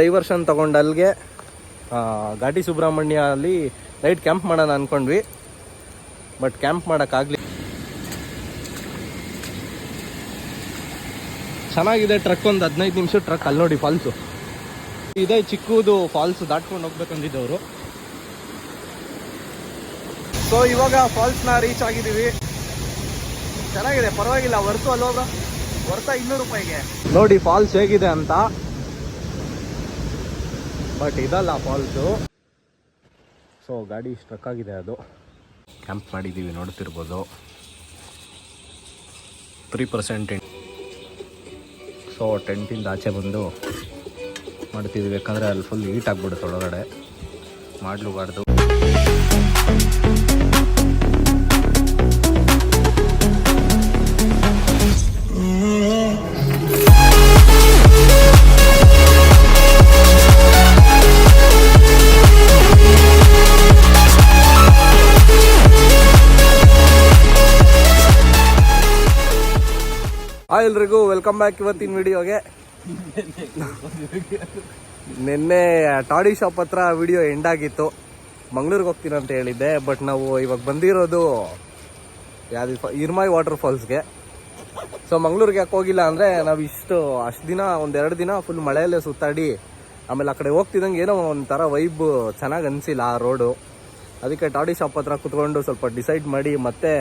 Diversion ತಗೊಂಡು ಅಲ್ಲಿಗೆ ಘಾಟಿ ಸುಬ್ರಹ್ಮಣ್ಯ ಅಲ್ಲಿ ನೈಟ್ ಕ್ಯಾಂಪ್ ಮಾಡೋಣ ಅಂದ್ಕೊಂಡ್ವಿ. But camp ಮಾಡೋಕ್ಕಾಗಲಿ. ಚೆನ್ನಾಗಿದೆ ಟ್ರಕ್, ಒಂದು 15 ನಿಮಿಷ ಟ್ರಕ್. ಅಲ್ಲಿ ನೋಡಿ ಫಾಲ್ಸು ಇದೆ, ಚಿಕ್ಕದು ಫಾಲ್ಸ್ ದಾಟ್ಕೊಂಡು ಹೋಗ್ಬೇಕಂದಿದ್ದವರು. ಸೊ ಇವಾಗ ಫಾಲ್ಸ್ನ ರೀಚ್ ಆಗಿದ್ದೀವಿ. ಚೆನ್ನಾಗಿದೆ, ಪರವಾಗಿಲ್ಲ. ವರ್ತು ಅಲ್ಲೋಗ ವರ್ತ 200 ರೂಪಾಯಿಗೆ. ನೋಡಿ ಫಾಲ್ಸ್ ಹೇಗಿದೆ ಅಂತ. ಬಟ್ ಇದಲ್ಲ ಫಾಲ್ಸು. ಸೊ ಗಾಡಿ ಸ್ಟ್ರಕ್ ಆಗಿದೆ, ಅದು ಕ್ಯಾಂಪ್ ಮಾಡಿದ್ದೀವಿ, ನೋಡ್ತಿರ್ಬೋದು. 3% ಸೊ ಟೆಂಟಿಂದ ಆಚೆ ಬಂದು ಮಾಡ್ತಿದ್ದೀವಿ, ಯಾಕಂದರೆ ಅಲ್ಲಿ ಫುಲ್ ಹೀಟ್ ಆಗಿಬಿಡುತ್ತೆ ಒಳಗಡೆ, ಮಾಡಲೂಬಾರ್ದು. ಹಾಯ್ ಎಲ್ರಿಗೂ, ವೆಲ್ಕಮ್ ಬ್ಯಾಕ್ ಇವತ್ತಿನ ವಿಡಿಯೋಗೆ. ನಿನ್ನೆ ಟಾಡಿ ಶಾಪ್ ಹತ್ರ ವಿಡಿಯೋ ಎಂಡ್ ಆಗಿತ್ತು. ಮಂಗ್ಳೂರಿಗೆ ಹೋಗ್ತೀನಿ ಅಂತ ಹೇಳಿದ್ದೆ. ಬಟ್ ನಾವು ಇವಾಗ ಬಂದಿರೋದು ಯಾವ್ದು ಇರ್ಮಾಯಿ ವಾಟರ್ ಫಾಲ್ಸ್ಗೆ. ಸೊ ಮಂಗ್ಳೂರಿಗೆ ಯಾಕೆ ಹೋಗಿಲ್ಲ ಅಂದರೆ, ನಾವು ಅಷ್ಟು ದಿನ 1-2 ದಿನ ಫುಲ್ ಮಳೆಯಲ್ಲೇ ಸುತ್ತಾಡಿ ಆಮೇಲೆ ಆ ಕಡೆ ಹೋಗ್ತಿದ್ದಂಗೆ ಏನೋ ಒಂಥರ ವೈಬ್ ಚೆನ್ನಾಗಿ ಅನಿಸಿಲ್ಲ ಆ ರೋಡು. ಅದಕ್ಕೆ ಟಾಡಿ ಶಾಪ್ ಹತ್ರ ಕುತ್ಕೊಂಡು ಸ್ವಲ್ಪ ಡಿಸೈಡ್ ಮಾಡಿ ಮತ್ತೆ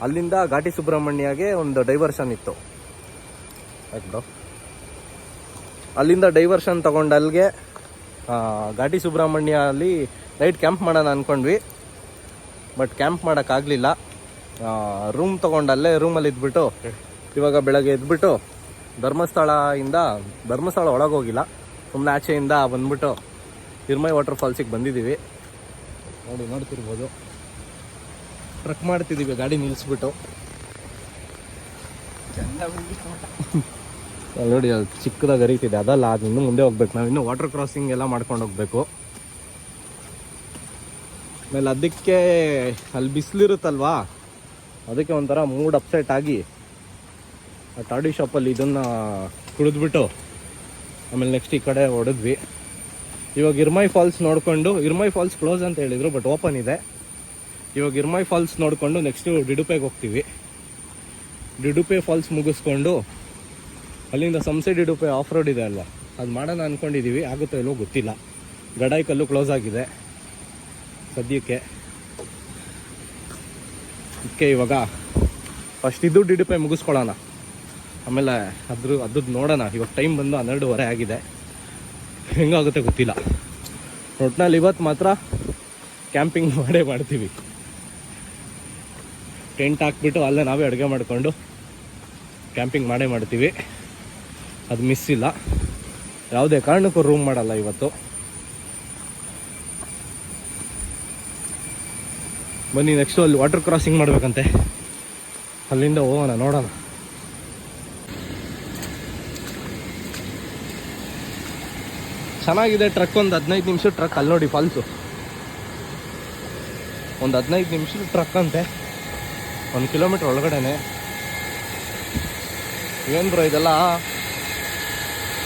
ಅಲ್ಲಿಂದ ಘಾಟಿ ಸುಬ್ರಹ್ಮಣ್ಯಗೆ ಒಂದು ಡೈವರ್ಷನ್ ಇತ್ತು. ಆಯ್ತು, ಅಲ್ಲಿಂದ ಡೈವರ್ಷನ್ ತಗೊಂಡು ಅಲ್ಲಿಗೆ ಘಾಟಿ ಸುಬ್ರಹ್ಮಣ್ಯ ಅಲ್ಲಿ ನೈಟ್ ಕ್ಯಾಂಪ್ ಮಾಡೋಣ ಅಂದ್ಕೊಂಡ್ವಿ. ಬಟ್ ಕ್ಯಾಂಪ್ ಮಾಡೋಕ್ಕಾಗಲಿಲ್ಲ. ರೂಮ್ ತೊಗೊಂಡು ಅಲ್ಲೇ ರೂಮಲ್ಲಿ ಇದ್ಬಿಟ್ಟು ಇವಾಗ ಬೆಳಗ್ಗೆ ಎದ್ಬಿಟ್ಟು ಧರ್ಮಸ್ಥಳ ಒಳಗೆ ಹೋಗಿಲ್ಲ, ಸುಮ್ಮನೆ ಆಚೆಯಿಂದ ಬಂದ್ಬಿಟ್ಟು ಇರ್ಮಾಯಿ ವಾಟರ್ ಫಾಲ್ಸಿಗೆ ಬಂದಿದ್ದೀವಿ. ನೋಡ್ತಿರ್ಬೋದು, ಟ್ರಕ್ ಮಾಡ್ತಿದ್ದೀವಿ ಗಾಡಿ ನಿಲ್ಲಿಸ್ಬಿಟ್ಟು. ನೋಡಿ ಅದು ಚಿಕ್ಕದಾಗಿ ಹರಿತಿದೆ, ಅದಲ್ಲ, ಅದು ಇನ್ನೂ ಮುಂದೆ ಹೋಗ್ಬೇಕು. ನಾವು ಇನ್ನೂ ವಾಟರ್ ಕ್ರಾಸಿಂಗ್ ಎಲ್ಲ ಮಾಡ್ಕೊಂಡು ಹೋಗ್ಬೇಕು. ಆಮೇಲೆ ಅದಕ್ಕೆ ಅಲ್ಲಿ ಬಿಸಿಲಿರುತ್ತಲ್ವಾ, ಅದಕ್ಕೆ ಒಂಥರ ಮೂಡ್ ಅಪ್ಸೆಟ್ ಆಗಿ ಆ ಟಾಡಿ ಶಾಪಲ್ಲಿ ಇದನ್ನು ಕುಡಿದ್ಬಿಟ್ಟು ಆಮೇಲೆ ನೆಕ್ಸ್ಟ್ ಈ ಕಡೆ ಹೊಡೆದ್ವಿ. ಇವಾಗ ಇರ್ಮಾಯಿ ಫಾಲ್ಸ್ ನೋಡಿಕೊಂಡು, ಇರ್ಮಾಯಿ ಫಾಲ್ಸ್ ಕ್ಲೋಸ್ ಅಂತ ಹೇಳಿದರು, ಬಟ್ ಓಪನ್ ಇದೆ. ಇವಾಗ ಇರ್ಮಾಯಿ ಫಾಲ್ಸ್ ನೋಡಿಕೊಂಡು ನೆಕ್ಸ್ಟು ಡಿಡುಪೆಗೆ ಹೋಗ್ತೀವಿ. ಡಿಡುಪೆ ಫಾಲ್ಸ್ ಮುಗಿಸ್ಕೊಂಡು ಅಲ್ಲಿಂದ ಸಂಸೆ ಡಿಡುಪೆ ಆಫ್ ರೋಡ್ ಇದೆ ಅಲ್ವಾ, ಅದು ಮಾಡೋಣ ಅಂದ್ಕೊಂಡಿದ್ದೀವಿ. ಆಗುತ್ತೋ ಇಲ್ಲೋ ಗೊತ್ತಿಲ್ಲ. ಗಡಾಯಿಕಲ್ಲು ಕ್ಲೋಸ್ ಆಗಿದೆ ಸದ್ಯಕ್ಕೆ. ಅದಕ್ಕೆ ಇವಾಗ ಫಸ್ಟ್ ಇದು ಡಿಡುಪೆ ಮುಗಿಸ್ಕೊಳ್ಳೋಣ, ಆಮೇಲೆ ಅದ್ರದ್ದು ನೋಡೋಣ. ಇವಾಗ ಟೈಮ್ ಬಂದು 12:30 ಆಗಿದೆ. ಹೆಂಗಾಗುತ್ತೆ ಗೊತ್ತಿಲ್ಲ. ಒಟ್ನಲ್ಲಿ ಇವತ್ತು ಮಾತ್ರ ಕ್ಯಾಂಪಿಂಗ್ ಮಾಡ್ತೀವಿ. ಟೆಂಟ್ ಹಾಕ್ಬಿಟ್ಟು ಅಲ್ಲೇ ನಾವೇ ಅಡುಗೆ ಮಾಡಿಕೊಂಡು ಕ್ಯಾಂಪಿಂಗ್ ಮಾಡ್ತೀವಿ. ಅದು ಮಿಸ್ ಇಲ್ಲ. ಯಾವುದೇ ಕಾರಣಕ್ಕೂ ರೂಮ್ ಮಾಡಲ್ಲ ಇವತ್ತು. ಬನ್ನಿ, ನೆಕ್ಸ್ಟು ಅಲ್ಲಿ ವಾಟರ್ ಕ್ರಾಸಿಂಗ್ ಮಾಡಬೇಕಂತೆ, ಅಲ್ಲಿಂದ ಹೋಗೋಣ, ನೋಡೋಣ. ಚೆನ್ನಾಗಿದೆ ಟ್ರಕ್, ಒಂದು 15 ನಿಮಿಷ ಟ್ರಕ್. ಅಲ್ಲಿ ನೋಡಿ ಫಾಲ್ಸು, ಒಂದು 15 ನಿಮಿಷದ ಟ್ರಕ್ ಅಂತೆ, 1 ಕಿಲೋಮೀಟ್ರ್ ಒಳಗಡೆನೆ. ಏನು ಬ್ರೋ ಇದೆಲ್ಲ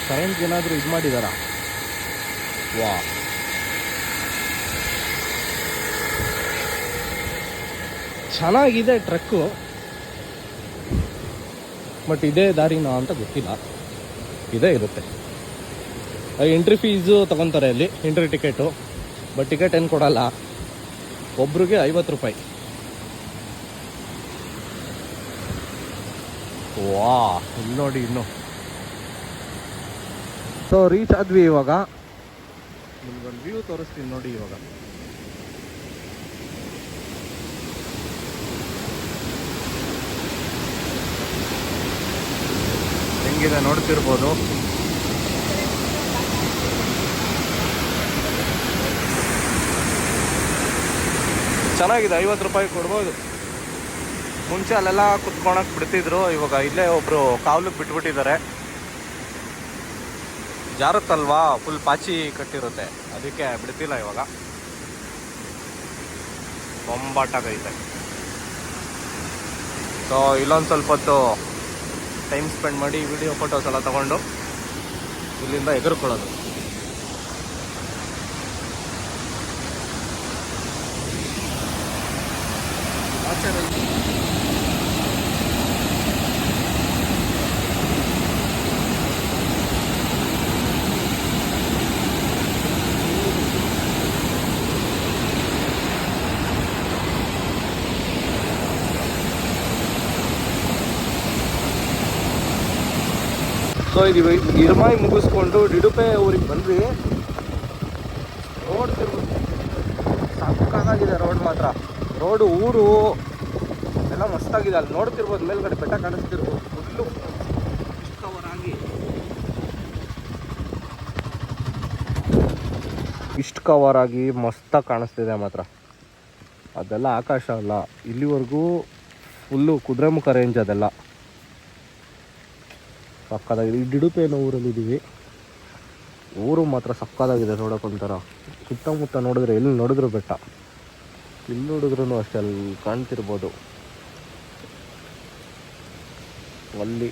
ಕರೆಂಟ್ ಏನಾದರೂ ಇದು ಮಾಡಿದಾರ? ವಾ, ಚೆನ್ನಾಗಿದೆ ಟ್ರಕ್ಕು. ಬಟ್ ಇದೇ ದಾರಿನಾ ಅಂತ ಗೊತ್ತಿಲ್ಲ. ಇದೇ ಇರುತ್ತೆ. ಎಂಟ್ರಿ ಫೀಸು ತೊಗೊತಾರೆ ಅಲ್ಲಿ, ಎಂಟ್ರಿ ಟಿಕೆಟು. ಬಟ್ ಟಿಕೆಟ್ ಏನು ಕೊಡಲ್ಲ, ಒಬ್ರಿಗೆ 50 ರೂಪಾಯಿ. ವಾ, ಇಲ್ಲಿ ನೋಡಿ ಇನ್ನು. ಸೊ ರೀಚ್ ಆದ್ವಿ. ಇವಾಗ ನಿಮ್ಗೊಂದು ವ್ಯೂ ತೋರಿಸ್ತೀನಿ ನೋಡಿ. ಇವಾಗ ಹೆಂಗಿದೆ ನೋಡ್ತಿರ್ಬೋದು. ಚೆನ್ನಾಗಿದೆ, 50 ರೂಪಾಯಿ ಕೊಡ್ಬೋದು. ಮುಂಚೆ ಅಲ್ಲೆಲ್ಲ ಕುತ್ಕೊಳಕ್ಕೆ ಬಿಡ್ತಿದ್ರು, ಇವಾಗ ಇಲ್ಲೇ ಒಬ್ರು ಕಾವಲಿಗೆ ಬಿಟ್ಬಿಟ್ಟಿದ್ದಾರೆ. ಜಾರುತ್ತಲ್ವಾ, ಫುಲ್ ಪಾಚಿ ಕಟ್ಟಿರುತ್ತೆ, ಅದಕ್ಕೆ ಬಿಡ್ತಿಲ್ಲ ಇವಾಗ. ಬೊಂಬಾಟಾಗೈತೆ. ಸೊ ಇಲ್ಲೊಂದು ಸ್ವಲ್ಪ ಹೊತ್ತು ಟೈಮ್ ಸ್ಪೆಂಡ್ ಮಾಡಿ ವಿಡಿಯೋ ಫೋಟೋಸ್ ಎಲ್ಲ ತೊಗೊಂಡು ಇಲ್ಲಿಂದ ಎಗರ್ಕೊಳ್ಳೋದು. ನೇಚರಲ್ಲಿ. ಸೊ ಇದು ಇರ್ಮಾಯಿ ಮುಗಿಸ್ಕೊಂಡು ಡಿಡುಪೆ ಊರಿಗೆ ಬಂದ್ವಿ. ರೋಡ್ ಸಾಕಾಗಿದೆ, ರೋಡ್ ಮಾತ್ರ. ರೋಡು ಊರು ಎಲ್ಲ ಮಸ್ತಾಗಿದೆ. ಅಲ್ಲಿ ನೋಡ್ತಿರ್ಬೋದು, ಮೇಲ್ಗಡೆ ಬೆಟ್ಟ ಕಾಣಿಸ್ತಿರ್ಬೋದು. ಫುಲ್ಲು ಕವರ್ ಆಗಿ ಇಷ್ಟು ಕವರ್ ಆಗಿ ಮಸ್ತಾಗಿ ಕಾಣಿಸ್ತಿದೆ ಮಾತ್ರ. ಅದೆಲ್ಲ ಆಕಾಶ ಅಲ್ಲ, ಇಲ್ಲಿವರೆಗೂ ಫುಲ್ಲು ಕುದುರೆಮುಖ ರೇಂಜ್. ಅದೆಲ್ಲ ಸಕ್ಕದಾಗಿದೆ. ಈ ಡಿಡುಪೆ ಅನ್ನೋ ಊರಲ್ಲಿದ್ದೀವಿ. ಊರು ಮಾತ್ರ ಸಕ್ಕದಾಗಿದೆ ನೋಡೋಕೊಂಥರ. ಸುತ್ತಮುತ್ತ ನೋಡಿದ್ರೆ ಎಲ್ಲಿ ನೋಡಿದ್ರು ಬೆಟ್ಟ, ಇಲ್ಲಿ ನೋಡಿದ್ರೂ ಅಷ್ಟೇ. ಅಲ್ಲಿ ಕಾಣ್ತಿರ್ಬೋದು, ಅಲ್ಲಿ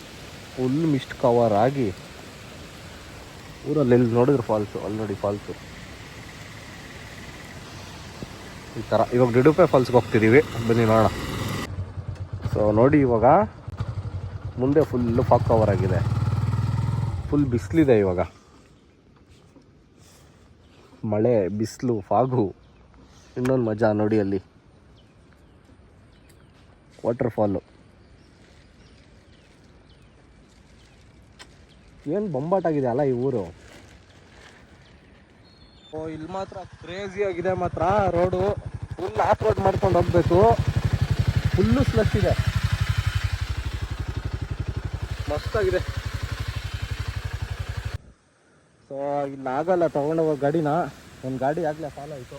ಫುಲ್ ಮಿಸ್ಟ್ ಕವರ್ ಆಗಿ ಊರಲ್ಲಿ ಎಲ್ಲಿ ನೋಡಿದ್ರು ಫಾಲ್ಸು. ಅಲ್ಲಿ ನೋಡಿ ಫಾಲ್ಸು ಈ ಥರ. ಇವಾಗ ಡಿಡುಪೆ ಫಾಲ್ಸ್ಗೆ ಹೋಗ್ತಿದ್ದೀವಿ, ಬನ್ನಿ ನೋಡೋಣ. ಸೊ ನೋಡಿ, ಇವಾಗ ಮುಂದೆ ಫುಲ್ಲು ಫಾಗ್ ಕವರ್ ಆಗಿದೆ, ಫುಲ್ ಬಿಸಿಲಿದೆ ಇವಾಗ. ಮಳೆ, ಬಿಸಿಲು, ಫಾಗು. ಇನ್ನೊಂದು ಮಜಾ ನೋಡಿ, ಅಲ್ಲಿ ವಾಟರ್ ಫಾಲು. ಏನು ಬೊಂಬಾಟಾಗಿದೆ ಅಲ್ಲ ಈ ಊರು. ಓ, ಇಲ್ಲಿ ಮಾತ್ರ ಕ್ರೇಜಿ ಆಗಿದೆ ಮಾತ್ರ. ರೋಡು ಫುಲ್ ಆಫ್ ರೋಡ್ ಮಾಡ್ಕೊಂಡು ಹೋಗ್ಬೇಕು. ಫುಲ್ಲು ಸ್ಲಶ್ ಇದೆ, ಮಸ್ತಾಗಿದೆ. ಸೊ ಇಲ್ಲಿ ಆಗಲ್ಲ ತೊಗೊಂಡೋಗೋ ಗಾಡಿನ. ಒಂದು ಗಾಡಿ ಆಗಲೇ ಫಾಲೋ ಆಯಿತು.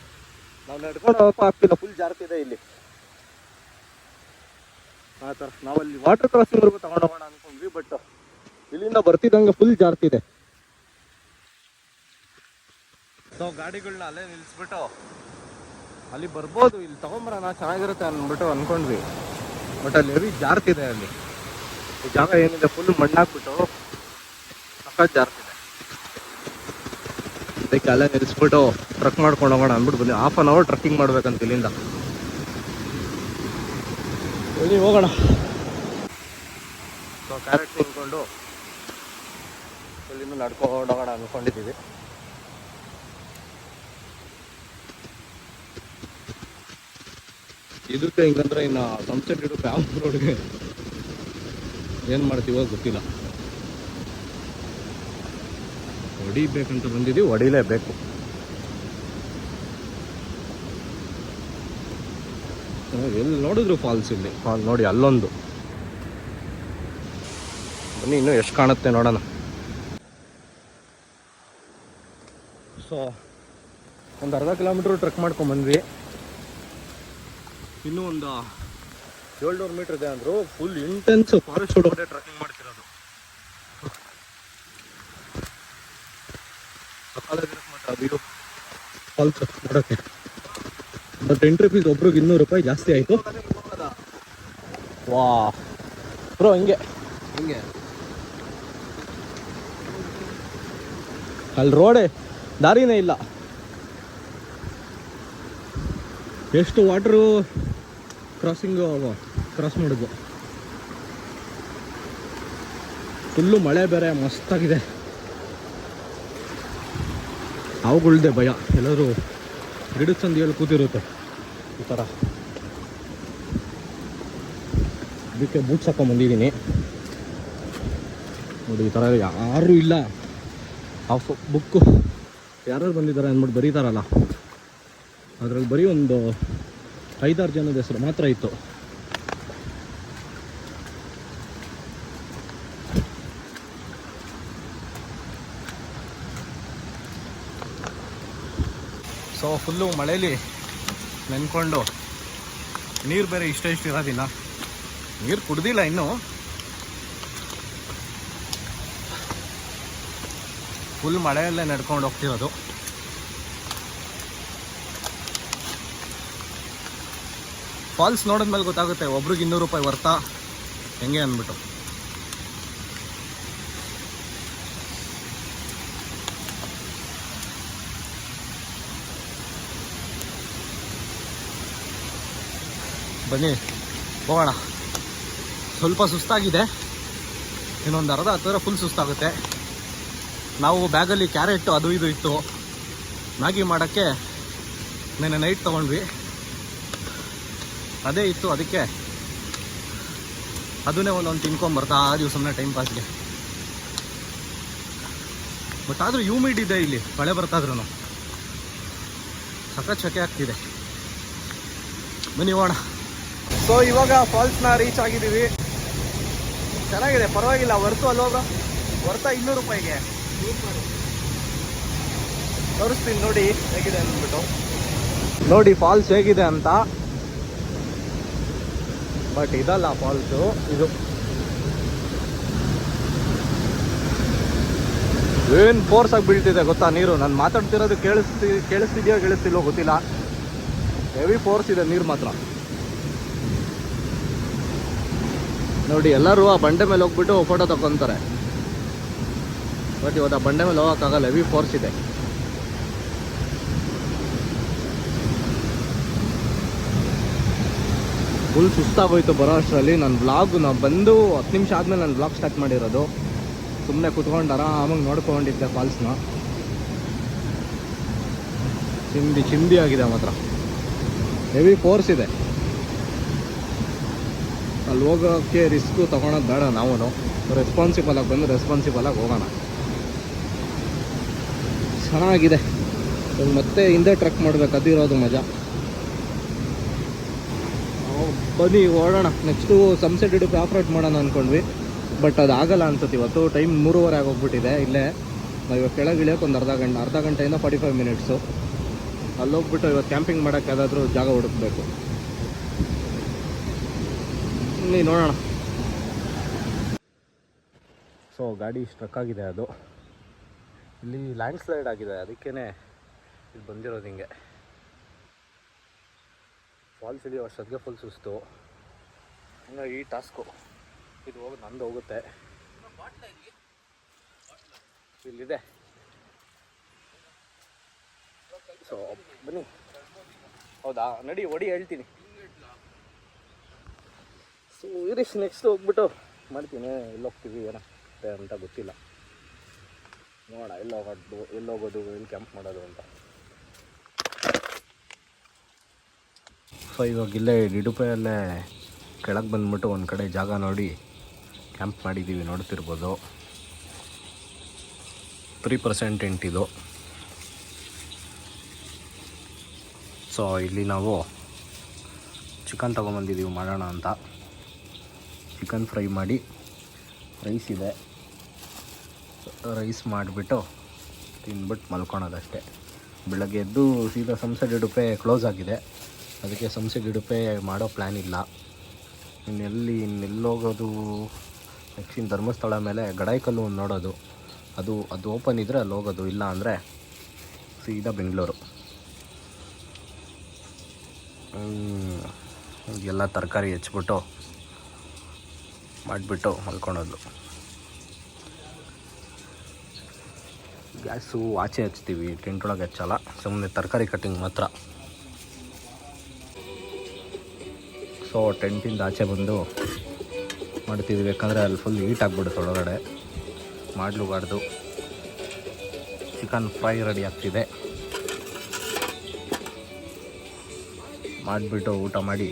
ನಾವು ನಡ್ಕೊಂಡು ಹೋಗಕ್ಕೂ ಆಗ್ತಿಲ್ಲ, ಫುಲ್ ಜಾರ್ತಿದೆ ಇಲ್ಲಿ. ಆ ಥರ ನಾವಲ್ಲಿ ವಾಟರ್ ಕ್ರಾಸಿಂಗ್ವರೆಗೂ ತೊಗೊಂಡೋಗೋಣ ಅಂದ್ಕೊಂಡ್ವಿ, ಬಟ್ ಇಲ್ಲಿಂದ ಬರ್ತಿದ್ದಂಗೆ ಫುಲ್ ಜಾರ್ತಿದೆ. ಸೊ ಗಾಡಿಗಳನ್ನ ಅಲ್ಲೇ ನಿಲ್ಲಿಸ್ಬಿಟ್ಟು ಅಲ್ಲಿ ಬರ್ಬೋದು, ಇಲ್ಲಿ ತೊಗೊಂಬರೋಣ ಚೆನ್ನಾಗಿರುತ್ತೆ ಅಂದ್ಬಿಟ್ಟು ಅಂದ್ಕೊಂಡ್ವಿ. ಬಟ್ ಅಲ್ಲಿ ಹೆವಿ ಜಾರ್ತಿದೆ. ಅಲ್ಲಿ ಈ ಜಾಗ ಏನಿದೆ ಫುಲ್ ಮಣ್ಣಾಕ್ಬಿಟ್ಟು ಸಖತ್ ಜಾರ್ತಿದೆ. ಅದಕ್ಕೆ ಅಲ್ಲೇ ನಿಲ್ಲಿಸ್ಬಿಟ್ಟು ಟ್ರಕ್ ಮಾಡ್ಕೊಂಡು ಹೋಗೋಣ ಅಂದ್ಬಿಟ್ಟು ಬನ್ನಿ. 1/2 ಅವರ್ ಟ್ರಕ್ಕಿಂಗ್ ಮಾಡ್ಬೇಕಂತ ಇಲ್ಲಿಂದ. ಇಲ್ಲಿ ಹೋಗೋಣ. ಸೊ ಕ್ಯಾರೆಟ್ ತಿನ್ಕೊಂಡು ಇಲ್ಲಿಂದ ನಡ್ಕೊಂಡು ಹೋಗೋಣ ಅಂದ್ಕೊಂಡಿದ್ದೀವಿ. ಇದಕ್ಕೆ ಹಿಂಗಂದ್ರೆ ಇನ್ನು ಸನ್ಸೆಟ್ ಇಡೋಕೆ ಯಾವ ರೋಡ್ಗೆ ಏನು ಮಾಡ್ತೀವೋ ಗೊತ್ತಿಲ್ಲ. ಹೊಡಿಬೇಕಂತ ಬಂದಿದ್ದೀವಿ, ಹೊಡಿಲೇಬೇಕು. ಎಲ್ಲಿ ನೋಡಿದ್ರು ಫಾಲ್ಸ್. ಇಲ್ಲಿ ಫಾಲ್ ನೋಡಿ, ಅಲ್ಲೊಂದು. ಬನ್ನಿ, ಇನ್ನೂ ಎಷ್ಟು ಕಾಣುತ್ತೆ ನೋಡೋಣ. ಸೊ ಒಂದು ಅರ್ಧ ಕಿಲೋಮೀಟ್ರ್ ಟ್ರೆಕ್ ಮಾಡ್ಕೊಂಡ್ಬಂದ್ವಿ. ಇನ್ನೂ ಒಂದು 700 ಮೀಟ್ರ್ ಇದೆ ಅಂದರು. ಫುಲ್ ಇಂಟೆನ್ಸ್ ಫಾರೆಸ್ಟ್ ಒಳಗಡೆ ಟ್ರೆಕ್ಕಿಂಗ್ ಮಾಡ್ತಿರೋದು. ಮಾತ್ರ ವ್ಯೂ ಫಾಲ್ಸ್ ನೋಡೋಕ್ಕೆ. ಬಟ್ ಎಂಟ್ರಿ ಫೀಸ್ ಒಬ್ರಿಗೆ 200 ರೂಪಾಯಿ ಜಾಸ್ತಿ ಆಯಿತು. ವಾ ಬ್ರೋ, ಹಿಂಗೆ ಅಲ್ಲಿ ರೋಡೇ ದಾರಿನೇ ಇಲ್ಲ. ಎಷ್ಟು ವಾಟ್ರು ಕ್ರಾಸ್ ಮಾಡಿದ್ವು. ಫುಲ್ಲು ಮಳೆ ಬೇರೆ ಮಸ್ತಾಗಿದೆ. ಅವುಗಳ್ದೆ ಭಯ, ಎಲ್ಲರೂ ಗಿಡದ ಸಂದಿಯಲ್ಲಿ ಕೂತಿರುತ್ತೆ ಈ ಥರ. ಅದಕ್ಕೆ ಬೂಟ್ಸ್ ಹಾಕೊಂಡ್ಬಂದಿದ್ದೀನಿ ನೋಡಿ. ಈ ಥರ ಯಾರೂ ಇಲ್ಲ. ಆ ಬುಕ್ಕು ಯಾರು ಬಂದಿದ್ದಾರೆ ಅಂದ್ಬಿಟ್ಟು ಬರೀತಾರಲ್ಲ, ಅದರಲ್ಲಿ ಬರೀ ಒಂದು 5-6 ಜನದ ಹೆಸರು ಮಾತ್ರ ಇತ್ತು. ಸೊ ಫುಲ್ಲು ಮಳೇಲಿ ನೆನ್ಕೊಂಡು, ನೀರು ಬೇರೆ ಇಷ್ಟ ಇರೋದಿಲ್ಲ. ನೀರು ಕುಡ್ದಿಲ್ಲ ಇನ್ನೂ. ಫುಲ್ ಮಳೆಯಲ್ಲೇ ನಡ್ಕೊಂಡು ಹೋಗ್ತಿರೋದು. ಫಾಲ್ಸ್ ನೋಡಿದ್ಮೇಲೆ ಗೊತ್ತಾಗುತ್ತೆ ಒಬ್ರಿಗೆ 200 ರೂಪಾಯಿ ವರ್ತಾ ಹೆಂಗೆ ಅಂದ್ಬಿಟ್ಟು. ಬನ್ನಿ ಹೋಗೋಣ. ಸ್ವಲ್ಪ ಸುಸ್ತಾಗಿದೆ, ಇನ್ನೊಂದು ಅರ್ಧ ಹತ್ತಿರ ಫುಲ್ ಸುಸ್ತಾಗುತ್ತೆ. ನಾವು ಬ್ಯಾಗಲ್ಲಿ ಕ್ಯಾರೆಟ್ ಅದು ಇದು ಇತ್ತು, ಮ್ಯಾಗಿ ಮಾಡೋಕ್ಕೆ ನೆನ್ನೆ ನೈಟ್ ತೊಗೊಂಡ್ವಿ, ಅದೇ ಇತ್ತು. ಅದಕ್ಕೆ ಅದನ್ನೇ ಒಂದೊಂದು ತಿನ್ಕೊಂಬರ್ತಾ ಆದೀವಿ ಸುಮ್ಮನೆ ಟೈಮ್ ಪಾಸ್ಗೆ. ಬಟ್ ಆದರೂ ಹ್ಯೂಮಿಡ್ ಇದೆ ಇಲ್ಲಿ, ಮಳೆ ಬರ್ತಾದ್ರೂ ಸಖತ್ ಶಕೆ ಆಗ್ತಿದೆ. ಬನ್ನಿ ಹೋಗೋಣ. ಸೊ ಇವಾಗ ಫಾಲ್ಸ್ನ ರೀಚ್ ಆಗಿದ್ದೀವಿ. ಚೆನ್ನಾಗಿದೆ, ಪರವಾಗಿಲ್ಲ. ವರ್ತು ಅಲ್ವಾ? ವರ್ತ 200 ರೂಪಾಯಿಗೆ ತೋರಿಸ್ತೀನಿ ನೋಡಿ ಹೇಗಿದೆ ಅಂದ್ಬಿಟ್ಟು. ನೋಡಿ ಫಾಲ್ಸ್ ಹೇಗಿದೆ ಅಂತ. ಬಟ್ ಇದಲ್ಲ ಫಾಲ್ಸು, ಇದು ಏನು ಫೋರ್ಸ್ ಆಗಿ ಬೀಳ್ತಿದೆ ಗೊತ್ತಾ ನೀರು. ನಾನು ಮಾತಾಡ್ತಿರೋದು ಕೇಳಿಸ್ತಿದೆಯೋ ಕೇಳಿಸ್ತಿಲ್ವೋ ಗೊತ್ತಿಲ್ಲ. ಹೆವಿ ಫೋರ್ಸ್ ಇದೆ ನೀರು ಮಾತ್ರ. ನೋಡಿ ಎಲ್ಲರೂ ಆ ಬಂಡೆ ಮೇಲೆ ಹೋಗ್ಬಿಟ್ಟು ಫೋಟೋ ತಗೊತಾರೆ. ಬಟ್ ಇವತ್ತು ಆ ಬಂಡೆ ಮೇಲೆ ಹೋಗೋಕ್ಕಾಗಲ್ಲ, ಹೆವಿ ಫೋರ್ಸ್ ಇದೆ. ಫುಲ್ ಸುಸ್ತಾಗೋಯ್ತು ಬರೋ ಅಷ್ಟರಲ್ಲಿ. ನಾನು ಬಂದು 10 ನಿಮಿಷ ಆದಮೇಲೆ ನಾನು ಬ್ಲಾಗ್ ಸ್ಟಾರ್ಟ್ ಮಾಡಿರೋದು. ಸುಮ್ಮನೆ ಕುತ್ಕೊಂಡು ಆರಾಮಾಗಿ ನೋಡ್ಕೊಂಡಿದ್ದೆ ಫಾಲ್ಸ್ನ. ಚಿಂದಿ ಆಗಿದೆ ಮಾತ್ರ, ಹೆವಿ ಫೋರ್ಸ್ ಇದೆ. ಅಲ್ಲಿ ಹೋಗೋಕ್ಕೆ ರಿಸ್ಕು ತೊಗೊಳೋದು ಬೇಡ. ನಾವು ರೆಸ್ಪಾನ್ಸಿಬಲ್ ಆಗಿ ಬಂದು ರೆಸ್ಪಾನ್ಸಿಬಲ್ ಆಗಿ ಹೋಗೋಣ. ಚೆನ್ನಾಗಿದೆ. ಮತ್ತೆ ಹಿಂದೆ ಟ್ರಕ್ ಮಾಡಬೇಕು, ಅದಿರೋದು ಮಜಾ. ಬನ್ನಿ ಓಡೋಣ. ನೆಕ್ಸ್ಟು ಸನ್ಸೆಟ್ ಹಿಡಿದು ಆಫ್ ರೋಡ್ ಮಾಡೋಣ ಅಂದ್ಕೊಂಡ್ವಿ, ಬಟ್ ಅದು ಆಗಲ್ಲ ಅನ್ಸುತ್ತೆ. ಇವತ್ತು ಟೈಮ್ 3:30 ಆಗೋಗ್ಬಿಟ್ಟಿದೆ. ಇಲ್ಲೇ ನಾವು ಇವಾಗ ಕೆಳಗೆ ಇಳಿಯೋಕೆ ಒಂದು ಅರ್ಧ ಗಂಟೆಯಿಂದ 45 ಮಿನಿಟ್ಸು. ಅಲ್ಲಿ ಹೋಗ್ಬಿಟ್ಟು ಇವತ್ತು ಕ್ಯಾಂಪಿಂಗ್ ಮಾಡೋಕ್ಕೆ ಯಾವುದಾದ್ರೂ ಜಾಗ ಹುಡುಕಬೇಕು. ನೀ ನೋಡೋಣ. ಸೊ ಗಾಡಿ ಸ್ಟ್ರಕ್ ಆಗಿದೆ. ಅದು ಇಲ್ಲಿ ಲ್ಯಾಂಡ್ ಸ್ಲೈಡ್ ಆಗಿದೆ, ಅದಕ್ಕೇ ಇದು ಬಂದಿರೋದು ಹಿಂಗೆ. ಫಾಲ್ಸ್ ಇಳಿಯೋ ಅಷ್ಟೊತ್ತಿಗೆ ಫುಲ್ ಸುಸ್ತು. ಹಂಗಾಗಿ ಈ ಟಾಸ್ಕು ಇದು ನಂದು ಹೋಗುತ್ತೆ. ಇಲ್ಲಿದೆ. ಸೊ ಬನ್ನಿ. ಹೌದಾ, ನಡಿ ಹೊಡಿ ಹೇಳ್ತೀನಿ. ಸೊ ಇರಿಸ್ ನೆಕ್ಸ್ಟ್ ಹೋಗ್ಬಿಟ್ಟು ಮಾಡ್ತೀನಿ. ಎಲ್ಲಿ ಹೋಗ್ತೀವಿ ಏನಾಗ್ತದೆ ಅಂತ ಗೊತ್ತಿಲ್ಲ. ನೋಡೋಣ ಎಲ್ಲಿ ಹೋಗೋದು, ಎಲ್ಲಿ ಕ್ಯಾಂಪ್ ಮಾಡೋದು ಅಂತ. ಸೊ ಇವಾಗ ಇಲ್ಲೇ ನಿಡುಪೆಯಲ್ಲೇ ಕೆಳಗೆ ಬಂದ್ಬಿಟ್ಟು ಒಂದು ಕಡೆ ಜಾಗ ನೋಡಿ ಕ್ಯಾಂಪ್ ಮಾಡಿದ್ದೀವಿ. ನೋಡ್ತಿರ್ಬೋದು 3% ಎಂಟಿದು. ಸೊ ಇಲ್ಲಿ ನಾವು ಚಿಕನ್ ತೊಗೊಂಬಂದಿದ್ದೀವಿ ಮಾಡೋಣ ಅಂತ. ಚಿಕನ್ ಫ್ರೈ ಮಾಡಿ, ರೈಸ್ ಇದೆ, ರೈಸ್ ಮಾಡಿಬಿಟ್ಟು ತಿಂದ್ಬಿಟ್ಟು ಮಲ್ಕೊಳೋದಷ್ಟೇ. ಬೆಳಗ್ಗೆ ಎದ್ದು ಸೀದಾ ಸಂಸೆ ಗಿಡುಪೆ ಕ್ಲೋಸ್ ಆಗಿದೆ, ಅದಕ್ಕೆ ಸಂಸೆ ಗಿಡುಪೆ ಮಾಡೋ ಪ್ಲ್ಯಾನ್ ಇಲ್ಲ. ಇನ್ನೆಲ್ಲೋಗೋದು ನೆಕ್ಸ್ಟ್ ಧರ್ಮಸ್ಥಳ ಮೇಲೆ ಗಡಾಯಿಕಲ್ಲು ಒಂದು ನೋಡೋದು. ಅದು ಓಪನ್ ಇದ್ದರೆ ಅಲ್ಲಿ ಹೋಗೋದು, ಇಲ್ಲ ಅಂದರೆ ಸೀದಾ ಬೆಂಗಳೂರು. ಎಲ್ಲ ತರಕಾರಿ ಹೆಚ್ಚಿಬಿಟ್ಟು ಮಾಡಿಬಿಟ್ಟು ಮಲ್ಕೊಳೋದು. ಗ್ಯಾಸು ಆಚೆ ಹಚ್ತೀವಿ, ಟೆಂಟ್ ಒಳಗೆ ಹಚ್ಚಲ್ಲ. ಸುಮ್ಮನೆ ತರಕಾರಿ ಕಟ್ಟಿಂಗ್ ಮಾತ್ರ. ಸೊ ಟೆಂಟಿಂದ ಆಚೆ ಬಂದು ಮಾಡ್ತಿದ್ವಿ, ಯಾಕಂದರೆ ಅಲ್ಲಿ ಫುಲ್ ಹೀಟ್ ಆಗಿಬಿಡುತ್ತೆ ಒಳಗಡೆ, ಮಾಡಲೂಬಾರ್ದು. ಚಿಕನ್ ಫ್ರೈ ರೆಡಿ ಆಗ್ತಿದೆ. ಮಾಡಿಬಿಟ್ಟು ಊಟ ಮಾಡಿ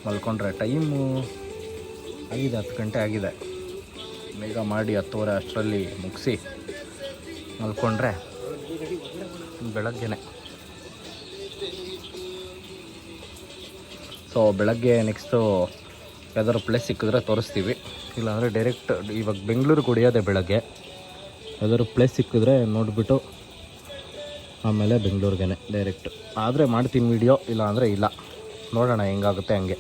ಮಲ್ಕೊಂಡ್ರೆ ಟೈಮು ಆಗಿದೆ 10 ಗಂಟೆ ಆಗಿದೆ. ಬೇಗ ಮಾಡಿ 10:30 ಅಷ್ಟರಲ್ಲಿ ಮುಗಿಸಿ ಮಲ್ಕೊಂಡ್ರೆ ಬೆಳಗ್ಗೆನೆ. ಸೊ ಬೆಳಗ್ಗೆ ನೆಕ್ಸ್ಟು ಯಾವ್ದಾದ್ರು ಪ್ಲೇಸ್ ಸಿಕ್ಕಿದ್ರೆ ತೋರಿಸ್ತೀವಿ, ಇಲ್ಲಾಂದರೆ ಡೈರೆಕ್ಟ್ ಇವಾಗ ಬೆಂಗಳೂರಿಗೆ ಹೊಡಿಯೋದೆ ಬೆಳಗ್ಗೆ. ಯಾವ್ದಾದ್ರು ಪ್ಲೇಸ್ ಸಿಕ್ಕಿದ್ರೆ ನೋಡಿಬಿಟ್ಟು ಆಮೇಲೆ ಬೆಂಗಳೂರಿಗೇ ಡೈರೆಕ್ಟ್. ಆದರೆ ಮಾಡ್ತೀನಿ ವೀಡಿಯೋ, ಇಲ್ಲ ಅಂದರೆ ಇಲ್ಲ. ನೋಡೋಣ ಹೆಂಗಾಗುತ್ತೆ ಹಂಗೆ.